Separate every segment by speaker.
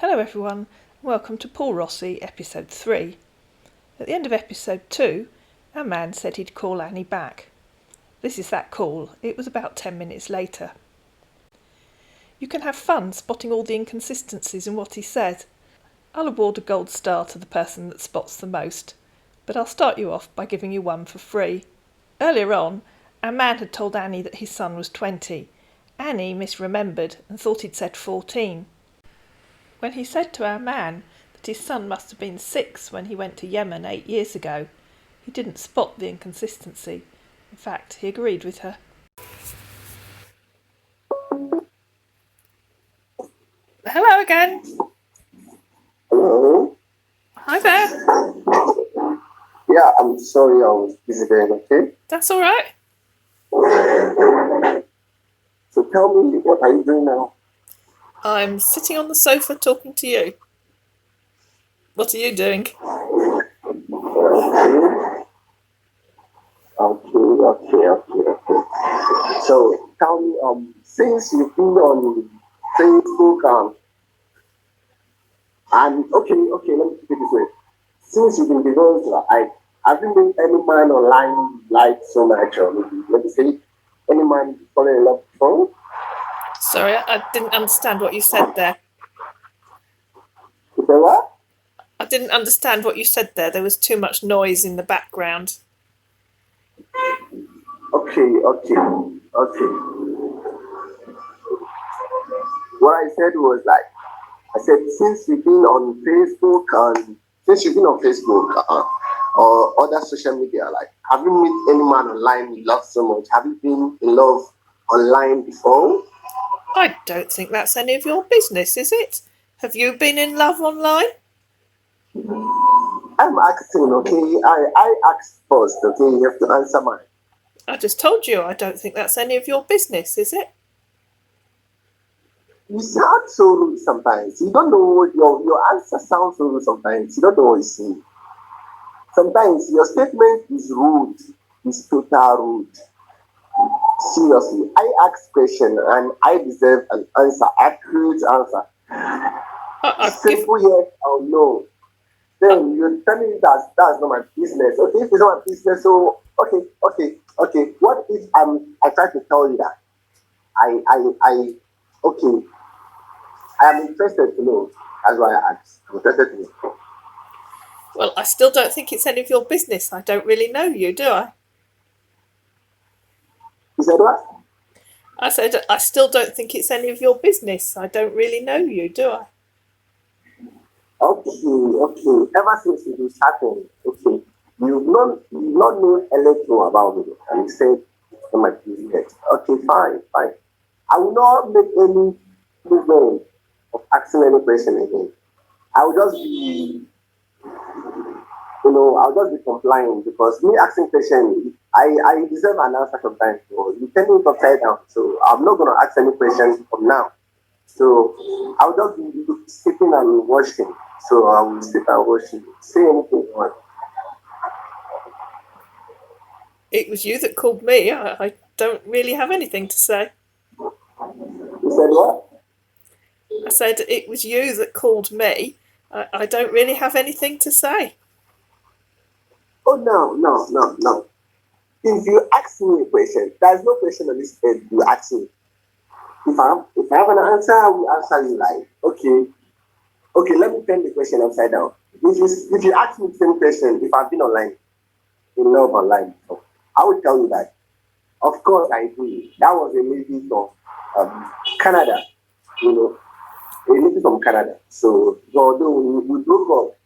Speaker 1: Hello everyone, and welcome to Paul Rossi, episode 3. At the end of episode 2, our man said he'd call Annie back. This is that call. It was about 10 minutes later. You can have fun spotting all the inconsistencies in what he said. I'll award a gold star to the person that spots the most, but I'll start you off by giving you one for free. Earlier on, our man had told Annie that his son was 20. Annie misremembered and thought he'd said 14. When he said to our man that his son must have been 6 when he went to Yemen 8 years ago, he didn't spot the inconsistency. In fact, he agreed with her. Hello again.
Speaker 2: Hello?
Speaker 1: Hi there.
Speaker 2: Yeah, I'm sorry I was busy then, okay?
Speaker 1: That's all right.
Speaker 2: So tell me, what are you doing now?
Speaker 1: I'm sitting on the sofa talking to you. What are you doing?
Speaker 2: Okay. So tell me, since you've been on Facebook, and okay, let me put it this way. Since you've been divorced, have you been any man online you like so much, or maybe, let me say, any man you fallen in love before?
Speaker 1: Sorry, I didn't understand what you said there.
Speaker 2: You say what?
Speaker 1: I didn't understand what you said there. There was too much noise in the background.
Speaker 2: Okay. What I said was since you've been on Facebook or other social media, have you met any man online you love so much? Have you been in love online before?
Speaker 1: I don't think that's any of your business, is it? Have you been in love online?
Speaker 2: I'm asking, okay? I asked first, okay? You have to answer mine.
Speaker 1: I just told you I don't think that's any of your business, is it?
Speaker 2: You sound so rude sometimes. You don't know what your answer sounds so rude sometimes. You don't know what you say. Sometimes your statement is rude. It's total rude. Seriously, I ask question and I deserve an answer, accurate answer. Simple yes or no. Then you're telling me that's not my business. Okay, if it's not my business, so okay. What if I try to tell you that I am interested to know. That's why I asked. I'm interested to know.
Speaker 1: Well, I still don't think it's any of your business. I don't really know you, do I?
Speaker 2: You said what?
Speaker 1: I said I still don't think it's any of your business. I don't really know you, do I?
Speaker 2: Okay. Ever since you started, okay, you've not known anything about me, and you said it's not my business. Okay, fine. I will not make any movement of asking any question again. I will just be, I'll just be complying because me asking question, I deserve an answer sometimes. So you tell me upside down, so I'm not gonna ask any question from now. So I'll just be sitting and watching. So I will sit and watch you. Say anything you want.
Speaker 1: It was you that called me. I don't really have anything to say.
Speaker 2: You said what?
Speaker 1: I said it was you that called me. I don't really have anything to say.
Speaker 2: Oh no. If you ask me a question, there's no question on this earth you ask me. If I have an answer, I will answer you like, okay, let me turn the question upside down. If you ask me the same question, if I've been online, in love online before, I will tell you that. Of course I do. That was a lady from Canada, a lady from Canada. So although we broke up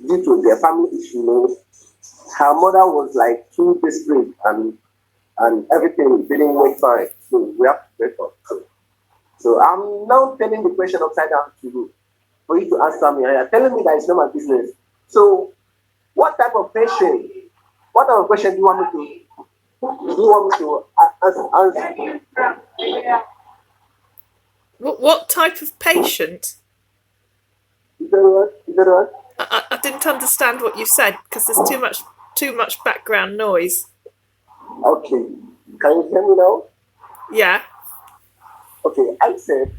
Speaker 2: due to their family issue, her mother was like too desperate and everything didn't work fine. So we have to break up. So I'm now telling the question upside down to you for you to answer me. And you're telling me that it's not my business. So what type of question do you want me to answer?
Speaker 1: What type of patient?
Speaker 2: Is that what?
Speaker 1: I didn't understand what you said because there's too much background noise.
Speaker 2: Okay. Can you hear me now?
Speaker 1: Yeah.
Speaker 2: Okay, I said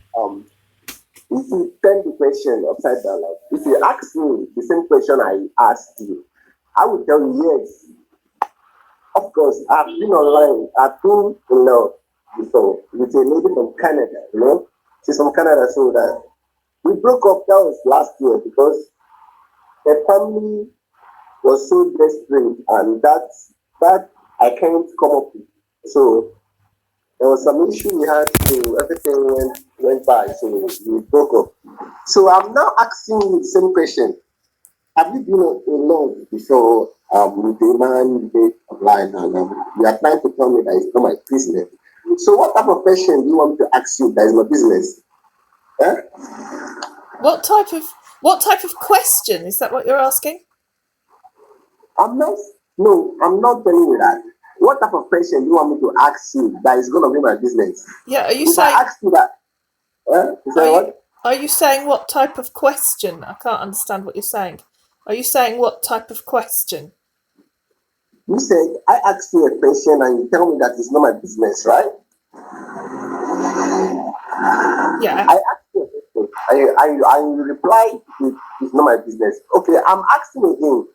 Speaker 2: if you turn the question upside down, like if you ask me the same question I asked you, I will tell you yes. Of course, I've been online. I've been in love before with a lady from Canada. She's from Canada, so that we broke up. That was last year because the family was so desperate, and that I can't come up with. So there was some issue we had, so everything went by. So we broke up. So I'm now asking you the same question. Have you been in love before with a man you date online and you are trying to tell me that it's not my business? So what type of question do you want me to ask you that is my business? Eh?
Speaker 1: What type of question is that? What you're asking?
Speaker 2: I'm not no, I'm not telling you that. What type of question do you want me to ask you that is gonna be my business?
Speaker 1: Yeah, are you
Speaker 2: If I
Speaker 1: saying
Speaker 2: ask you that, you
Speaker 1: are
Speaker 2: say
Speaker 1: you
Speaker 2: what?
Speaker 1: are you saying what type of question? I can't understand what you're saying. Are you saying what type of question?
Speaker 2: You said I asked you a question and you tell me that it's not my business, right?
Speaker 1: Yeah.
Speaker 2: I asked you a question. I replied it's not my business. Okay, I'm asking again.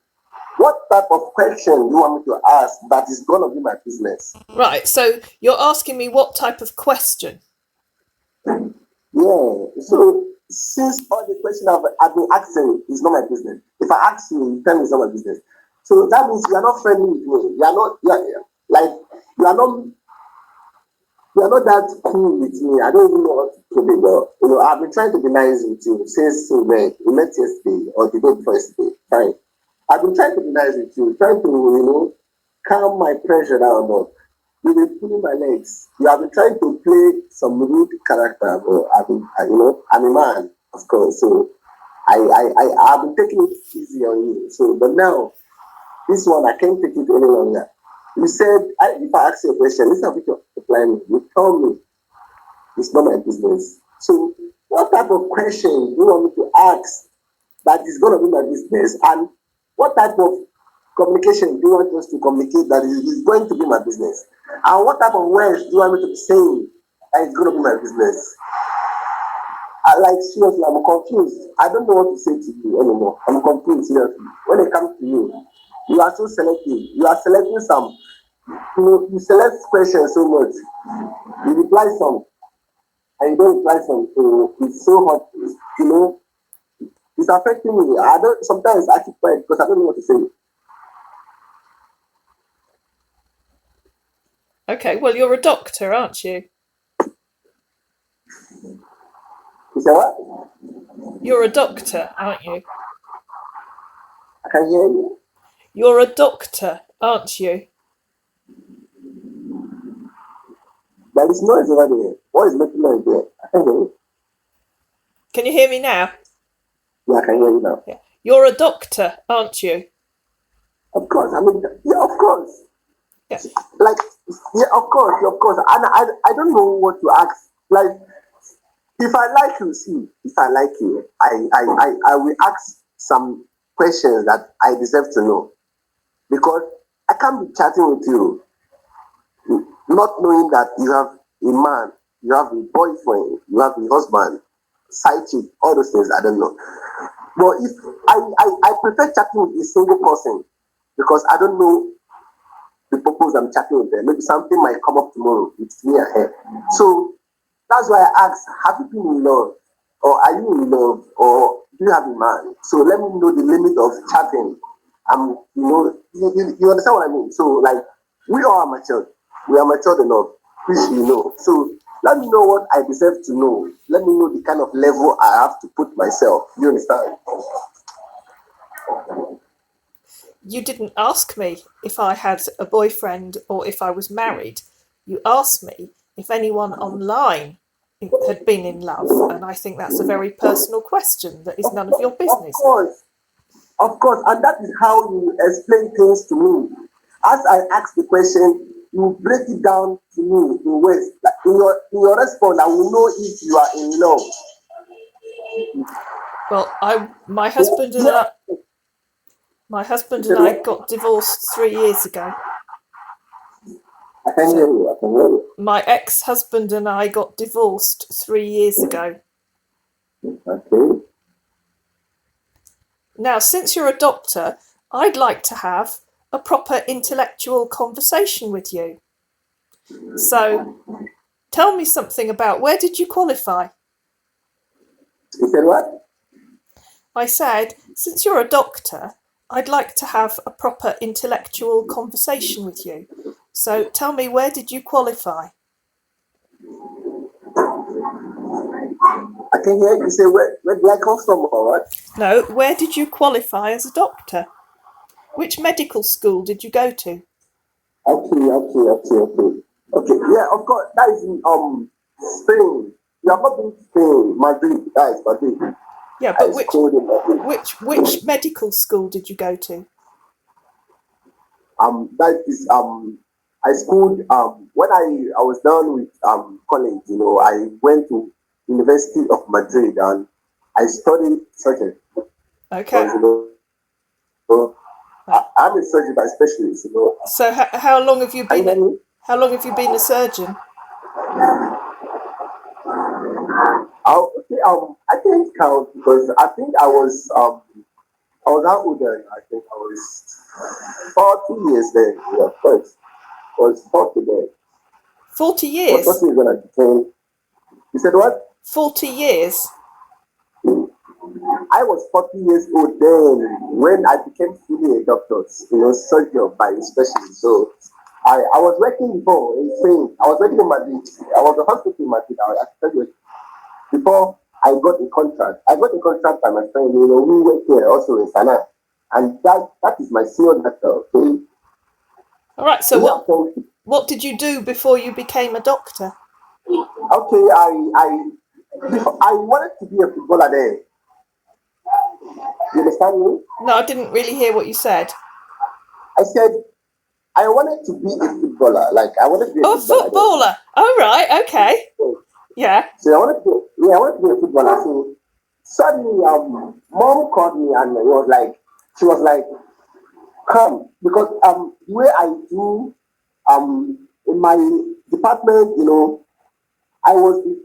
Speaker 2: What type of question do you want me to ask that is gonna be my business?
Speaker 1: Right. So you're asking me what type of question?
Speaker 2: Yeah. So since all the questions I've been asking is not my business. If I ask you, you tell me it's not my business. So that means you are not friendly with me. You are not like you are not you are not that cool with me. I don't even know what to be, but I've been trying to be nice with you since we met yesterday or the day before yesterday. Fine. I've been trying to be nice with you, trying to, calm my pressure down, but you've been pulling my legs. You have been trying to play some rude character, but I'm a man, of course, so I've been taking it easy on you. So, but now, this one, I can't take it any longer. You said, if I ask you a question, this is what you're replying. You tell me it's not my business. So, what type of question do you want me to ask that is going to be my business? And what type of communication do you want us to communicate that is going to be my business? And what type of words do you want me to say that is going to be my business? Like, seriously, I'm confused. I don't know what to say to you anymore. I'm confused, seriously. When it comes to you, you are so selective. You are selecting some, you select questions so much. You reply some, and you don't reply some. So it's so hot. It's affecting me. I don't. Sometimes I keep quiet because I don't know what to say.
Speaker 1: Okay. Well, you're a doctor, aren't you?
Speaker 2: You say what?
Speaker 1: You're a doctor, aren't you?
Speaker 2: I can hear you.
Speaker 1: You're a doctor, aren't you?
Speaker 2: There is noise over there. What is making noise there? I can hear you.
Speaker 1: Can you hear me now?
Speaker 2: Yeah, I can hear you now.
Speaker 1: Yeah. You're a doctor, aren't you?
Speaker 2: Of course. I mean, yeah, of course.
Speaker 1: Yeah.
Speaker 2: Like, yeah, of course. And I don't know what to ask. Like, if I like you, see, if I like you, I will ask some questions that I deserve to know because I can't be chatting with you not knowing that you have a man, you have a boyfriend, you have a husband, side chick, all those things. I don't know. But if I prefer chatting with a single person because I don't know the purpose I'm chatting with them. Maybe something might come up tomorrow with me and her. So that's why I asked, have you been in love? Or are you in love? Or do you have a man? So let me know the limit of chatting. You understand what I mean? So like we all are matured. We are matured enough, which you know. So let me know what I deserve to know. Let me know the kind of level I have to put myself. You understand?
Speaker 1: You didn't ask me if I had a boyfriend or if I was married. You asked me if anyone online had been in love, and I think that's a very personal question that is none of your
Speaker 2: Of
Speaker 1: business.
Speaker 2: course. Of course, and that is how you explain things to me. As I ask the question, you break it down to me in ways. Like in your response, I will know if you are in love.
Speaker 1: Well, my
Speaker 2: Yeah,
Speaker 1: husband and
Speaker 2: yeah. You said
Speaker 1: I
Speaker 2: what?
Speaker 1: got divorced 3 years ago.
Speaker 2: I can hear
Speaker 1: So
Speaker 2: you. I can hear you.
Speaker 1: my ex-husband and I got divorced 3 years ago.
Speaker 2: Okay.
Speaker 1: Now, since you're a doctor, I'd like to have a proper intellectual conversation with you. So, tell me something about where did you qualify?
Speaker 2: You said what?
Speaker 1: I said, since you're a doctor, I'd like to have a proper intellectual conversation with you. So, tell me, where did you qualify?
Speaker 2: I can hear you say where do I come from or what?
Speaker 1: No, where did you qualify as a doctor? Which medical school did you go to?
Speaker 2: Okay. Okay, yeah, of course. That is in Spain. You have not been to Spain, Madrid. That is Madrid.
Speaker 1: Yeah,
Speaker 2: I
Speaker 1: but
Speaker 2: schooled in Madrid.
Speaker 1: which medical school did you go to?
Speaker 2: That is I schooled when I was done with college. You know, I went to University of Madrid and I studied surgery
Speaker 1: Okay.
Speaker 2: because I'm a surgeon by specialist. You know,
Speaker 1: So how long have you
Speaker 2: can you
Speaker 1: been
Speaker 2: hear me?
Speaker 1: how long have you been a surgeon?
Speaker 2: Okay, I can't count because I think I was how old then? I think I was 40 years then. Yeah, first. I was 40 then.
Speaker 1: 40
Speaker 2: I was
Speaker 1: years?
Speaker 2: 40 years when I became. You said what?
Speaker 1: 40 years?
Speaker 2: I was 40 years old then when I became fully a doctor, you know, surgeon by specialist. So I was working before in Spain. I was working in Madrid. I was a hospital in Madrid. I tell you, before I got a contract. I got a contract by my friend, you know, we work here also in Sana. And that is my senior doctor. Okay.
Speaker 1: All right. So
Speaker 2: We have
Speaker 1: what did you do before you became a doctor?
Speaker 2: okay, I wanted to be a footballer then. You understand me?
Speaker 1: No, I didn't really hear what you said.
Speaker 2: I said I wanted to be a footballer. Like I wanted to be a
Speaker 1: Oh, a
Speaker 2: footballer then.
Speaker 1: footballer. Oh, right. Okay.
Speaker 2: So,
Speaker 1: Yeah.
Speaker 2: so I wanted to be a footballer. So suddenly mom called me and she was like, come because the way I do in my department, you know, I was the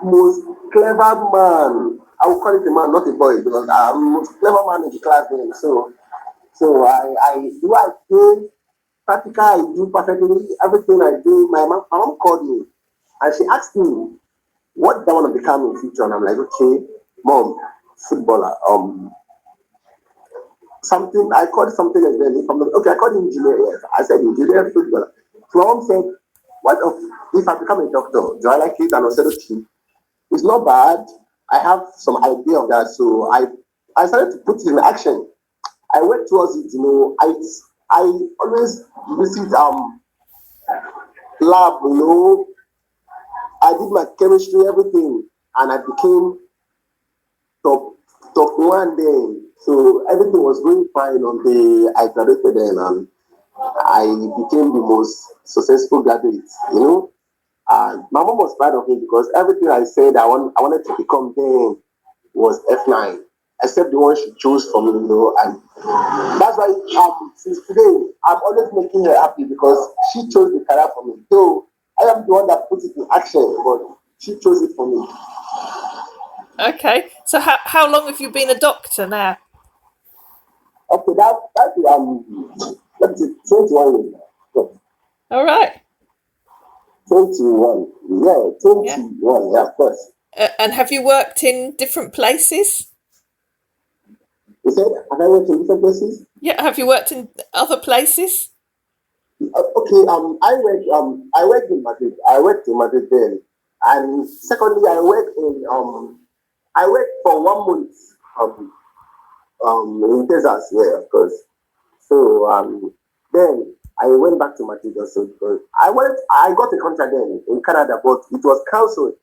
Speaker 2: most clever man. I will call it a man, not a boy, because I'm the most clever man in the class then. So I do I do practical, I do perfectly everything I do. My mom called me and she asked me what do I want to become in future, and I'm like, okay, mom, footballer. Something I called something like that. If I'm not, okay, I called engineer. Yes, I said engineer footballer. So my mom said, what if I become a doctor? Do I like it? And I said, okay, it's not bad. I have some idea of that, so I started to put it in action. I went towards it. You know, I always visit lab. You know, I did my chemistry, everything, and I became top top one then. So everything was going fine until I graduated then, and I became the most successful graduate. You know, and my mom was proud of me because everything I said I wanted to become then was F9, except the one she chose for me, you know, and that's why since today I'm always making her happy because she chose the career for me. So I am the one that put it in action, but she chose it for me.
Speaker 1: Okay. So how long have you been a doctor now?
Speaker 2: Okay, that let me see, 21 years now.
Speaker 1: All right.
Speaker 2: 21, yeah,
Speaker 1: Yeah.
Speaker 2: 21, yeah, of course.
Speaker 1: And have you worked in different places?
Speaker 2: You said have I worked in different places?
Speaker 1: Yeah. Have you worked in other places?
Speaker 2: Okay, I worked in Madrid. I worked in Madrid then, and secondly, I worked for 1 month um, in Texas. Yeah, of course. So then I went back to Madrid also because I got a contract then in Canada, but it was cancelled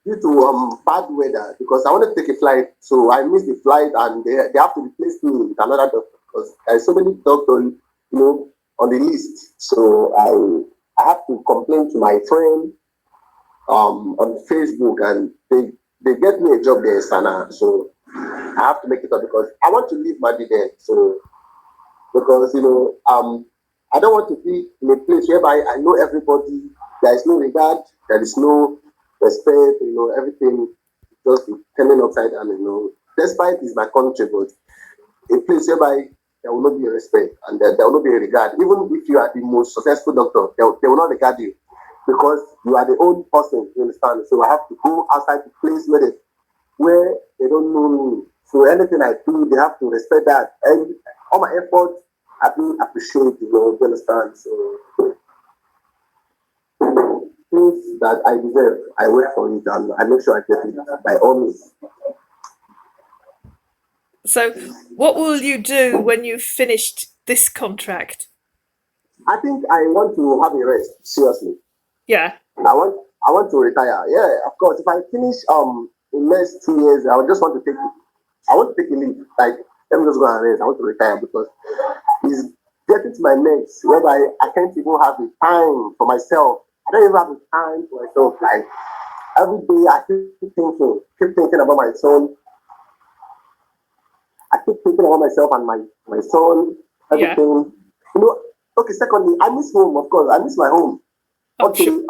Speaker 2: due to bad weather because I wanted to take a flight, so I missed the flight, and they have to replace me with another doctor because there's so many doctors, you know, on the list. So I have to complain to my friend on Facebook, and they get me a job there in Sana. So I have to make it up because I want to leave Madi there. So because I don't want to be in a place whereby I know everybody. There is no regard. There is no respect. You know everything. just be turning upside down, Despite it's my country, but a place whereby there will not be a respect and there will not be a regard. Even if you are the most successful doctor, they will not regard you because you are the own person, you understand? So I have to go outside the place where they don't know me. So anything I do, they have to respect that. And all my efforts are being appreciated, you understand? So things that I deserve, I work for it and I make sure I get it by all means.
Speaker 1: So, what will you do when you've finished this contract?
Speaker 2: I think I want to have a rest, seriously.
Speaker 1: Yeah.
Speaker 2: I want to retire. Yeah, of course. If I finish in the next 2 years, I want to take a leave. Like, let me just go and rest. I want to retire because it's getting to my next whereby I can't even have the time for myself. I don't even have the time for myself. Like every day I keep thinking about my son. I keep thinking about myself and my son,
Speaker 1: Yeah.
Speaker 2: everything. Okay, secondly, I miss home, of course. I miss my home. Okay,
Speaker 1: Sure.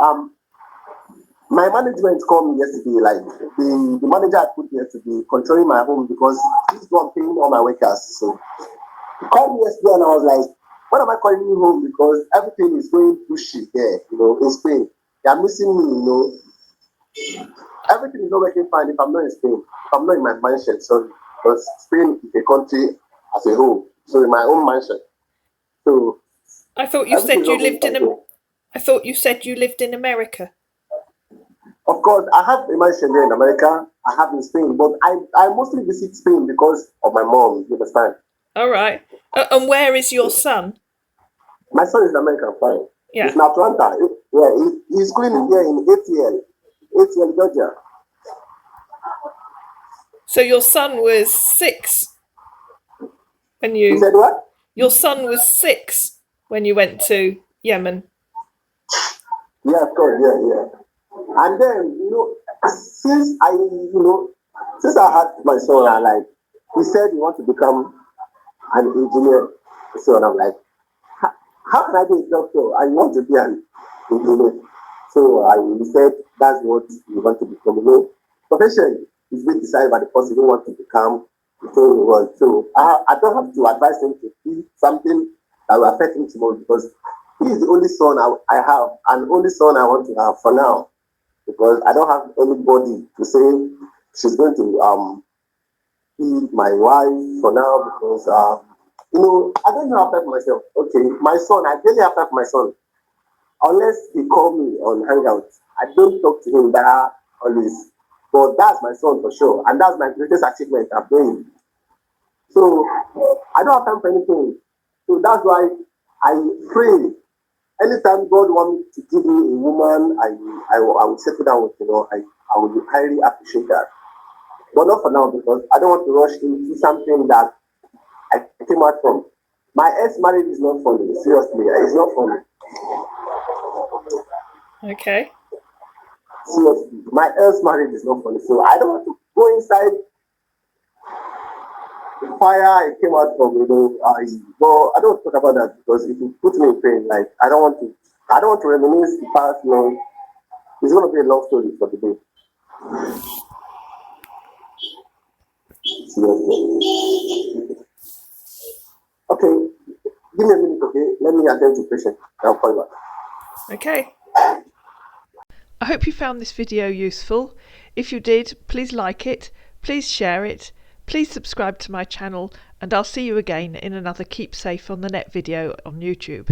Speaker 2: my management called me yesterday, like the manager I put yesterday, controlling my home because he's the one paying all my workers. So he called me yesterday and I was like, what am I calling you home? Because everything is going bushy there, in Spain. They are missing me, Everything is not working fine if I'm not in Spain. If I'm not in my mansion, sorry. Because Spain is a country as a whole. So in my own mansion. So
Speaker 1: I thought you
Speaker 2: everything
Speaker 1: said
Speaker 2: is
Speaker 1: you
Speaker 2: not going
Speaker 1: lived
Speaker 2: fine.
Speaker 1: I thought you said you lived in America.
Speaker 2: Of course, I have a mansion there in America. I have in Spain, but I mostly visit Spain because of my mom. You understand?
Speaker 1: All right. And where is your son?
Speaker 2: My son is in America, fine. He's
Speaker 1: Yeah.
Speaker 2: in Atlanta. Yeah, he's schooling here in ATL, Georgia.
Speaker 1: So your son was 6 when
Speaker 2: You said what?
Speaker 1: Your son was 6 when you went to Yemen.
Speaker 2: Yeah, of course, yeah. And then, since since I had my son, he said he wants to become an engineer. So I'm like, how can I be a doctor? I want to be an engineer. So he said that's what you want to become. Profession is being decided by the person who wants to become the thing he wants. So I don't have to advise him to do something that will affect him tomorrow because he is the only son I have and only son I want to have for now. Because I don't have anybody to say she's going to be my wife for now because I don't know after for myself. Okay, my son, I really have time for my son. Unless he call me on Hangout, I don't talk to him that always. But that's my son for sure, and that's my greatest achievement I'm doing. So I don't have time for anything. So that's why I pray. Anytime God wants me to give me a woman, I will settle down with, I will highly appreciate that. But not for now because I don't want to rush into something that I came out from. My ex marriage is not funny. Seriously, it's not funny.
Speaker 1: Okay.
Speaker 2: Seriously, my ex marriage is not funny. So I don't want to go inside the fire I came out from. But I don't talk about that because it will put me in pain. Like I don't want to reminisce the past. It's going to be a long story for the day. Seriously. Okay, give me a minute, okay? Let me attend to patient. I'll call you back.
Speaker 1: Okay. I hope you found this video useful. If you did, please like it, please share it, please subscribe to my channel, and I'll see you again in another Keep Safe on the Net video on YouTube.